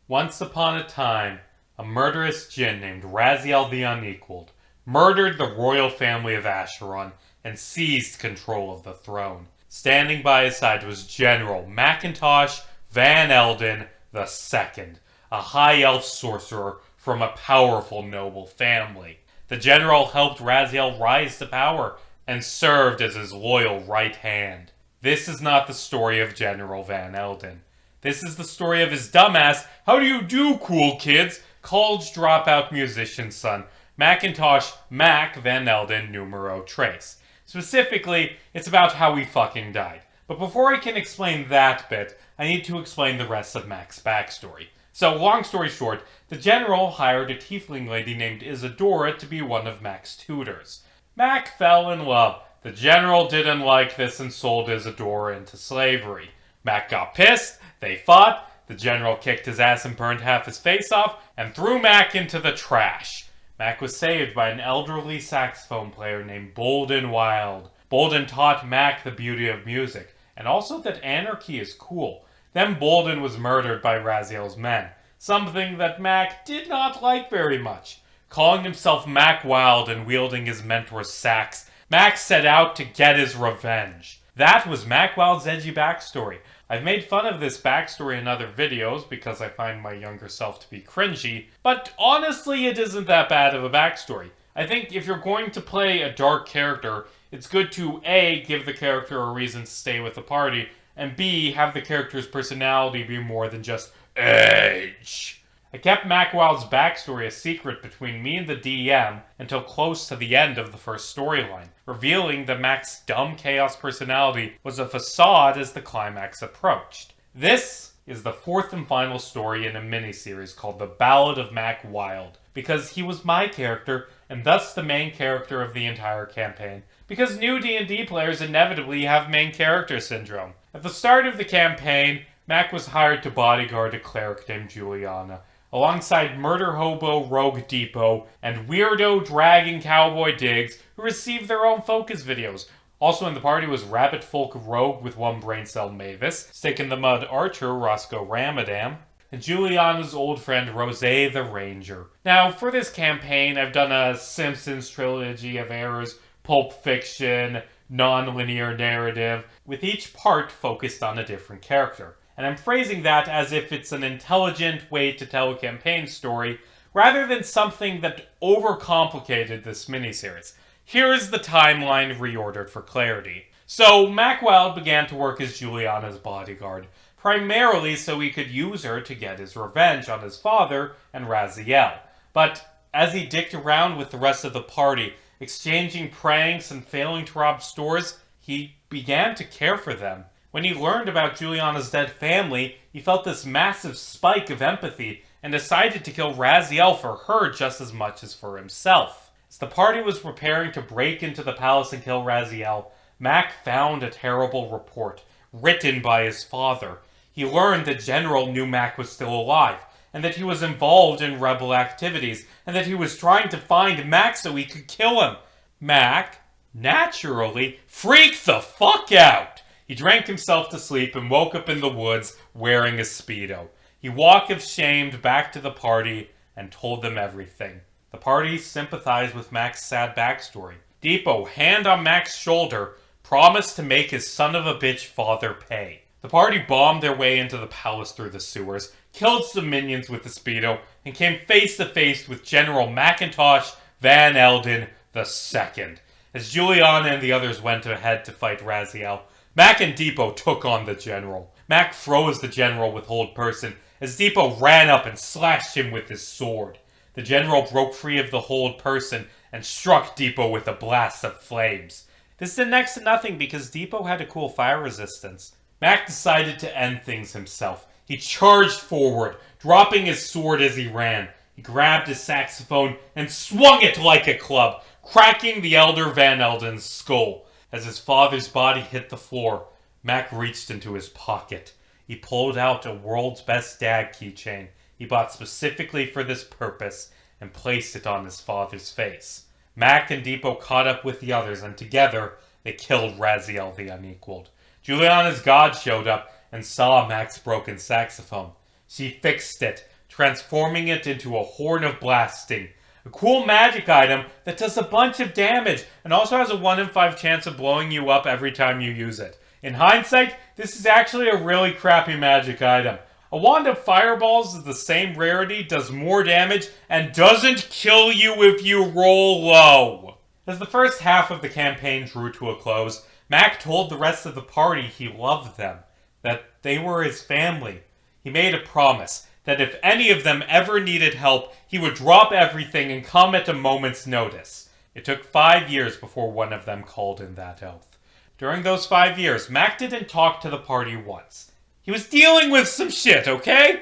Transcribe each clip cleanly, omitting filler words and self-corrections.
Once upon a time, a murderous djinn named Raziel the Unequaled murdered the royal family of Acheron and seized control of the throne. Standing by his side was General Macintosh Van Elden II, a high elf sorcerer from a powerful noble family. The general helped Raziel rise to power and served as his loyal right hand. This is not the story of General Van Elden. This is the story of his dumbass, how do you do, cool kids, college dropout musician son, Macintosh Mack Van Elden numero tres. Specifically, it's about how he fucking died. But before I can explain that bit, I need to explain the rest of Mack's backstory. So, long story short, the general hired a tiefling lady named Isadora to be one of Mack's tutors. Mack fell in love. The general didn't like this and sold Isadora into slavery. Mack got pissed, they fought, the general kicked his ass and burned half his face off, and threw Mack into the trash. Mack was saved by an elderly saxophone player named Bolden Wilde. Bolden taught Mack the beauty of music, and also that anarchy is cool. Then Bolden was murdered by Raziel's men, something that Mack did not like very much. Calling himself Mack Wilde and wielding his mentor's sax, Mack set out to get his revenge. That was Mack Wilde's edgy backstory. I've made fun of this backstory in other videos because I find my younger self to be cringy, but honestly it isn't that bad of a backstory. I think if you're going to play a dark character, it's good to A, give the character a reason to stay with the party, and B, have the character's personality be more than just edge. I kept Mack Wilde's backstory a secret between me and the DM until close to the end of the first storyline, revealing that Mack's dumb chaos personality was a facade as the climax approached. This is the fourth and final story in a miniseries called The Ballad of Mack Wilde, because he was my character and thus the main character of the entire campaign, because new D&D players inevitably have main character syndrome. At the start of the campaign, Mack was hired to bodyguard a cleric named Juliana, alongside murder hobo Rogue Depot and weirdo dragon cowboy Diggs, who received their own focus videos. Also in the party was Rabbit Folk Rogue with one brain cell Mavis, Stick in the Mud Archer Roscoe Ramadan, and Juliana's old friend Rose the Ranger. Now, for this campaign, I've done a Simpsons trilogy of errors, Pulp Fiction, non-linear narrative, with each part focused on a different character. And I'm phrasing that as if it's an intelligent way to tell a campaign story, rather than something that overcomplicated this miniseries. Here is the timeline reordered for clarity. So, Mack Wilde began to work as Juliana's bodyguard, primarily so he could use her to get his revenge on his father and Raziel. But as he dicked around with the rest of the party, exchanging pranks and failing to rob stores, he began to care for them. When he learned about Juliana's dead family, he felt this massive spike of empathy and decided to kill Raziel for her just as much as for himself. As the party was preparing to break into the palace and kill Raziel, Mack found a terrible report, written by his father. He learned that General knew Mack was still alive, and that he was involved in rebel activities, and that he was trying to find Mack so he could kill him. Mack, naturally, freaked the fuck out. He drank himself to sleep and woke up in the woods wearing a Speedo. He walked ashamed back to the party and told them everything. The party sympathized with Mack's sad backstory. Depot, hand on Mack's shoulder, promised to make his son of a bitch father pay. The party bombed their way into the palace through the sewers, killed some minions with the Speedo, and came face to face with General Macintosh Van Elden II. As Juliana and the others went ahead to fight Raziel, Mack and Depot took on the general. Mack froze the general with hold person as Depot ran up and slashed him with his sword. The general broke free of the hold person and struck Depot with a blast of flames. This did next to nothing because Depot had a cool fire resistance. Mack decided to end things himself. He charged forward, dropping his sword as he ran. He grabbed his saxophone and swung it like a club, cracking the elder Van Elden's skull. As his father's body hit the floor, Mack reached into his pocket. He pulled out a World's Best Dad keychain he bought specifically for this purpose and placed it on his father's face. Mack and Depot caught up with the others, and together they killed Raziel the Unequaled. Juliana's god showed up and saw Mack's broken saxophone. She fixed it, transforming it into a Horn of Blasting. A cool magic item that does a bunch of damage and also has a 1 in 5 chance of blowing you up every time you use it. In hindsight, this is actually a really crappy magic item. A wand of fireballs is the same rarity, does more damage, and doesn't kill you if you roll low. As the first half of the campaign drew to a close, Mack told the rest of the party he loved them, that they were his family. He made a promise that if any of them ever needed help, he would drop everything and come at a moment's notice. It took 5 years before one of them called in that oath. During those 5 years, Mack didn't talk to the party once. He was dealing with some shit, okay?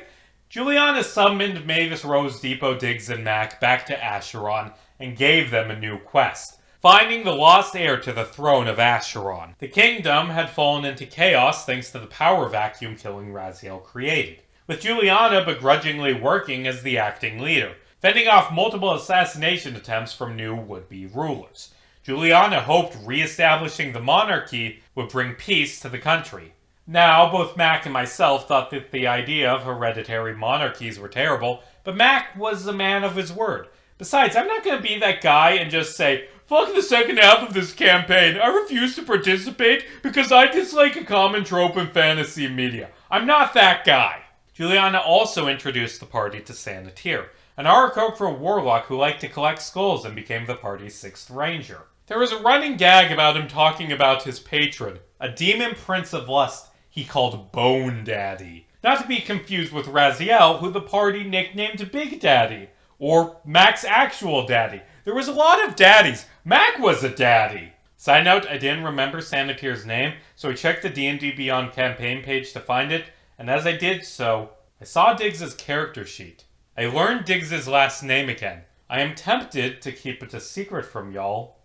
Juliana summoned Mavis, Rose, Depot, Diggs, and Mack back to Acheron and gave them a new quest: finding the lost heir to the throne of Acheron. The kingdom had fallen into chaos thanks to the power vacuum killing Raziel created, with Juliana begrudgingly working as the acting leader, fending off multiple assassination attempts from new would-be rulers. Juliana hoped re-establishing the monarchy would bring peace to the country. Now, both Mack and myself thought that the idea of hereditary monarchies were terrible, but Mack was a man of his word. Besides, I'm not going to be that guy and just say, "Fuck the second half of this campaign, I refuse to participate because I dislike a common trope in fantasy media." I'm not that guy. Juliana also introduced the party to Sanatir, an Aarakocra warlock who liked to collect skulls and became the party's 6th ranger. There was a running gag about him talking about his patron, a demon prince of lust he called Bone Daddy. Not to be confused with Raziel, who the party nicknamed Big Daddy, or Mack's actual daddy. There was a lot of daddies. Mack was a daddy. Side note, I didn't remember Sanatir's name, so I checked the D&D Beyond campaign page to find it, and as I did so, I saw Diggs' character sheet. I learned Diggs' last name again. I am tempted to keep it a secret from y'all,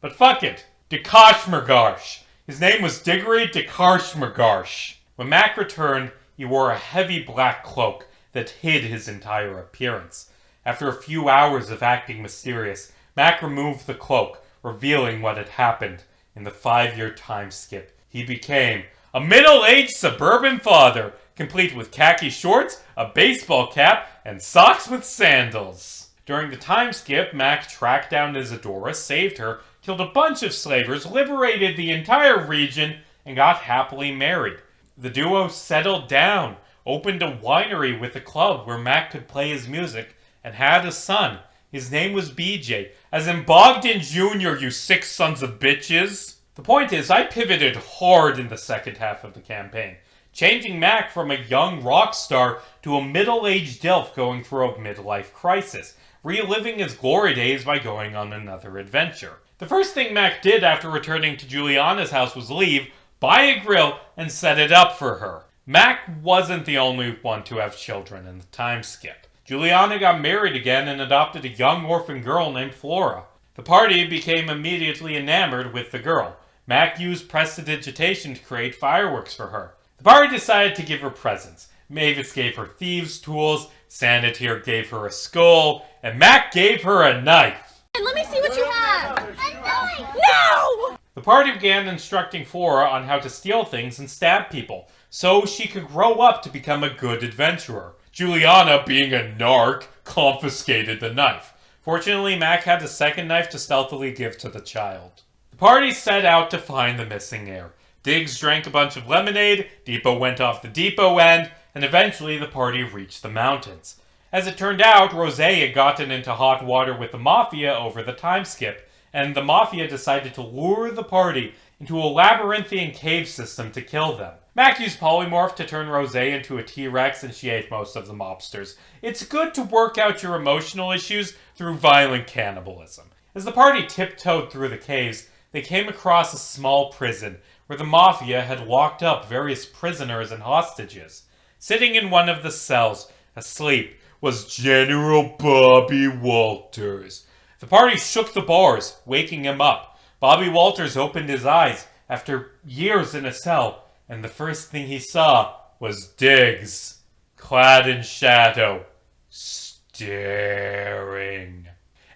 but fuck it. Dekashmergarsh. His name was Diggory Dekashmergarsh. When Mack returned, he wore a heavy black cloak that hid his entire appearance. After a few hours of acting mysterious, Mack removed the cloak, revealing what had happened. In the 5-year time skip, he became a middle-aged suburban father, complete with khaki shorts, a baseball cap, and socks with sandals. During the time skip, Mack tracked down Isadora, saved her, killed a bunch of slavers, liberated the entire region, and got happily married. The duo settled down, opened a winery with a club where Mack could play his music, and had a son. His name was BJ, as in Bogdan Jr., you 6 sons of bitches. The point is, I pivoted hard in the second half of the campaign, changing Mack from a young rock star to a middle-aged Dilf going through a midlife crisis, reliving his glory days by going on another adventure. The first thing Mack did after returning to Juliana's house was leave, buy a grill, and set it up for her. Mack wasn't the only one to have children in the time skip. Juliana got married again and adopted a young orphan girl named Flora. The party became immediately enamored with the girl. Mack used prestidigitation to create fireworks for her. The party decided to give her presents. Mavis gave her thieves' tools, Sanatir gave her a skull, and Mack gave her a knife. And let me see what you have! A knife! No! The party began instructing Flora on how to steal things and stab people, so she could grow up to become a good adventurer. Juliana, being a narc, confiscated the knife. Fortunately, Mack had a second knife to stealthily give to the child. The party set out to find the missing heir. Diggs drank a bunch of lemonade, Depot went off the depot end, and eventually the party reached the mountains. As it turned out, Rosé had gotten into hot water with the Mafia over the time skip, and the Mafia decided to lure the party into a labyrinthian cave system to kill them. Mack used polymorph to turn Rosé into a T-Rex, and she ate most of the mobsters. It's good to work out your emotional issues through violent cannibalism. As the party tiptoed through the caves, they came across a small prison, where the Mafia had locked up various prisoners and hostages. Sitting in one of the cells, asleep, was General Bobby Walters. The party shook the bars, waking him up. Bobby Walters opened his eyes after years in a cell, and the first thing he saw was Diggs, clad in shadow, staring.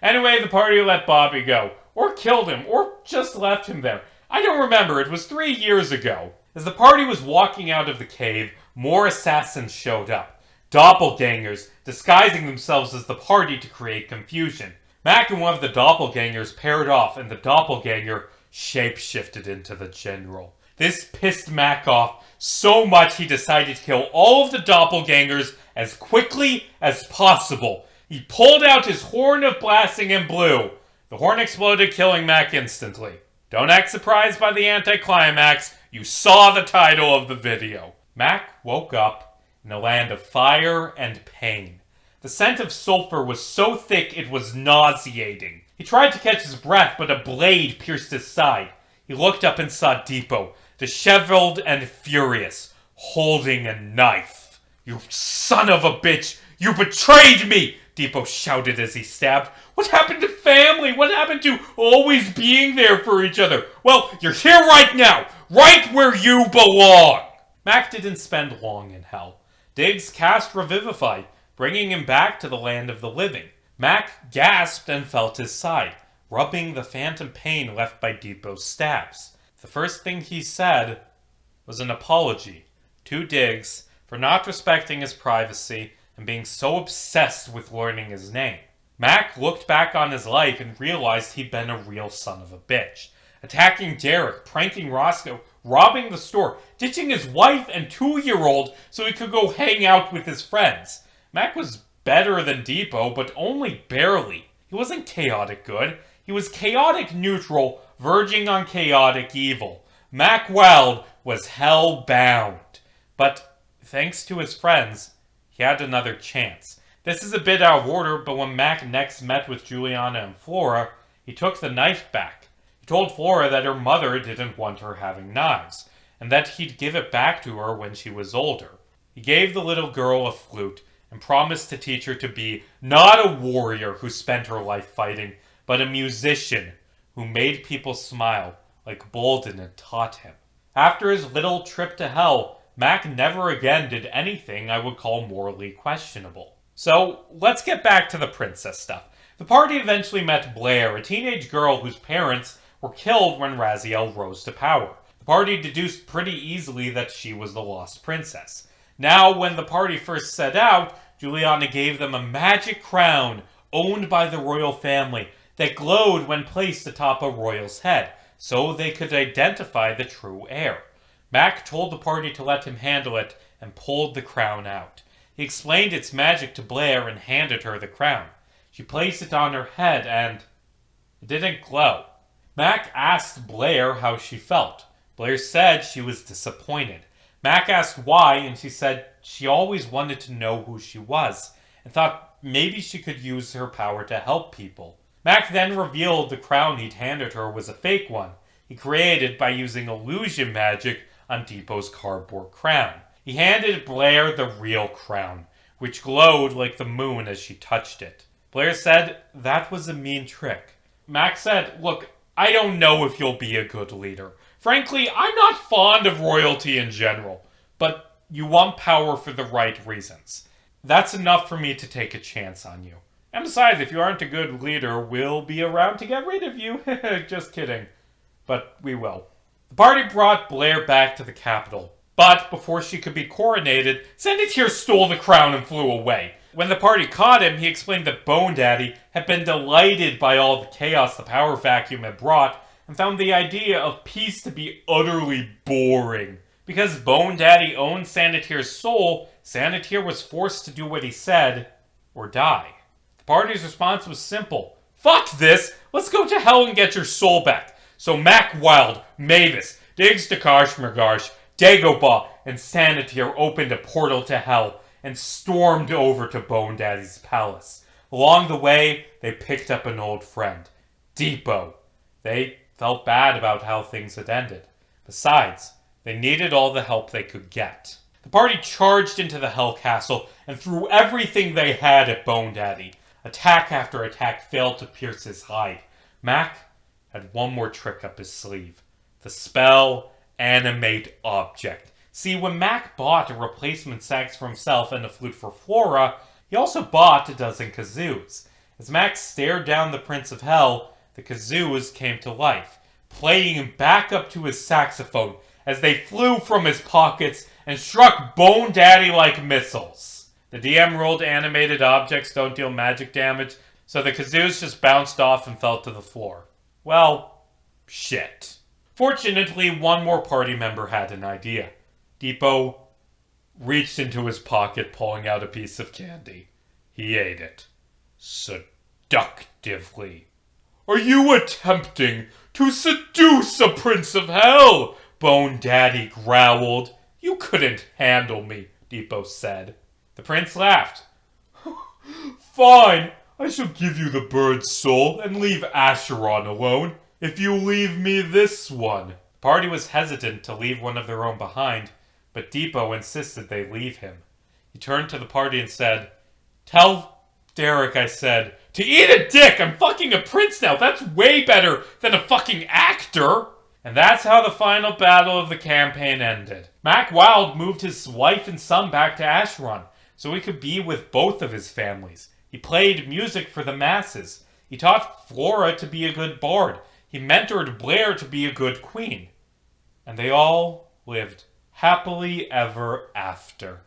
Anyway, the party let Bobby go, or killed him, or just left him there. I don't remember, it was 3 years ago. As the party was walking out of the cave, more assassins showed up. Doppelgangers, disguising themselves as the party to create confusion. Mack and one of the doppelgangers paired off, and the doppelganger shapeshifted into the general. This pissed Mack off so much he decided to kill all of the doppelgangers as quickly as possible. He pulled out his horn of blasting and blew. The horn exploded, killing Mack instantly. Don't act surprised by the anticlimax. You saw the title of the video. Mack woke up in a land of fire and pain. The scent of sulfur was so thick it was nauseating. He tried to catch his breath, but a blade pierced his side. He looked up and saw Depot, disheveled and furious, holding a knife. "You son of a bitch! You betrayed me!" Depot shouted as he stabbed. "What happened to family? What happened to always being there for each other? Well, you're here right now, right where you belong!" Mack didn't spend long in hell. Diggs cast Revivify, bringing him back to the land of the living. Mack gasped and felt his side, rubbing the phantom pain left by Depot's stabs. The first thing he said was an apology to Diggs for not respecting his privacy and being so obsessed with learning his name. Mack looked back on his life and realized he'd been a real son of a bitch. Attacking Derek, pranking Roscoe, robbing the store, ditching his wife and 2-year-old so he could go hang out with his friends. Mack was better than Depot, but only barely. He wasn't chaotic good. He was chaotic neutral, verging on chaotic evil. Mack Wilde was hell-bound. But thanks to his friends, he had another chance. This is a bit out of order, but when Mack next met with Juliana and Flora, he took the knife back. He told Flora that her mother didn't want her having knives, and that he'd give it back to her when she was older. He gave the little girl a flute and promised to teach her to be not a warrior who spent her life fighting, but a musician who made people smile like Bolden had taught him. After his little trip to hell, Mack never again did anything I would call morally questionable. So, let's get back to the princess stuff. The party eventually met Blair, a teenage girl whose parents were killed when Raziel rose to power. The party deduced pretty easily that she was the lost princess. Now, when the party first set out, Juliana gave them a magic crown owned by the royal family that glowed when placed atop a royal's head, so they could identify the true heir. Mack told the party to let him handle it and pulled the crown out. He explained its magic to Blair and handed her the crown. She placed it on her head and it didn't glow. Mack asked Blair how she felt. Blair said she was disappointed. Mack asked why, and she said she always wanted to know who she was and thought maybe she could use her power to help people. Mack then revealed the crown he'd handed her was a fake one he created by using illusion magic on Depot's cardboard crown. He handed Blair the real crown, which glowed like the moon as she touched it. Blair said that was a mean trick. Mack said, "Look, I don't know if you'll be a good leader. Frankly, I'm not fond of royalty in general, but you want power for the right reasons. That's enough for me to take a chance on you. And besides, if you aren't a good leader, we'll be around to get rid of you." Just kidding. But we will. The party brought Blair back to the capital. But before she could be coronated, Sanditir stole the crown and flew away. When the party caught him, he explained that Bone Daddy had been delighted by all the chaos the power vacuum had brought and found the idea of peace to be utterly boring. Because Bone Daddy owned Sanditir's soul, Sanditir was forced to do what he said or die. The party's response was simple. "Fuck this! Let's go to hell and get your soul back." So Mack Wilde, Mavis, Diggs Dakash Mergarsh, Dagobah, and Sanditir opened a portal to hell and stormed over to Bone Daddy's palace. Along the way, they picked up an old friend, Depot. They felt bad about how things had ended. Besides, they needed all the help they could get. The party charged into the Hell Castle and threw everything they had at Bone Daddy. Attack after attack failed to pierce his hide. Mack had one more trick up his sleeve. The spell Animate Object. See, when Mack bought a replacement sax for himself and a flute for Flora, he also bought a dozen kazoos. As Mack stared down the Prince of Hell, the kazoos came to life, playing him back up to his saxophone as they flew from his pockets and struck Bone Daddy like missiles. The DM ruled animated objects don't deal magic damage, so the kazoos just bounced off and fell to the floor. Well, shit. Fortunately, one more party member had an idea. Depot reached into his pocket, pulling out a piece of candy. He ate it. Seductively. Are you attempting to seduce a prince of hell? Bone Daddy growled. You couldn't handle me, Depot said. The prince laughed. Fine, I shall give you the bird's soul and leave Acheron alone, if you leave me this one. The party was hesitant to leave one of their own behind, but Depot insisted they leave him. He turned to the party and said, Tell Derek I said, to eat a dick! I'm fucking a prince now! That's way better than a fucking actor! And that's how the final battle of the campaign ended. Mack Wilde moved his wife and son back to Acheron, so he could be with both of his families. He played music for the masses. He taught Flora to be a good bard. He mentored Blair to be a good queen. And they all lived happily ever after.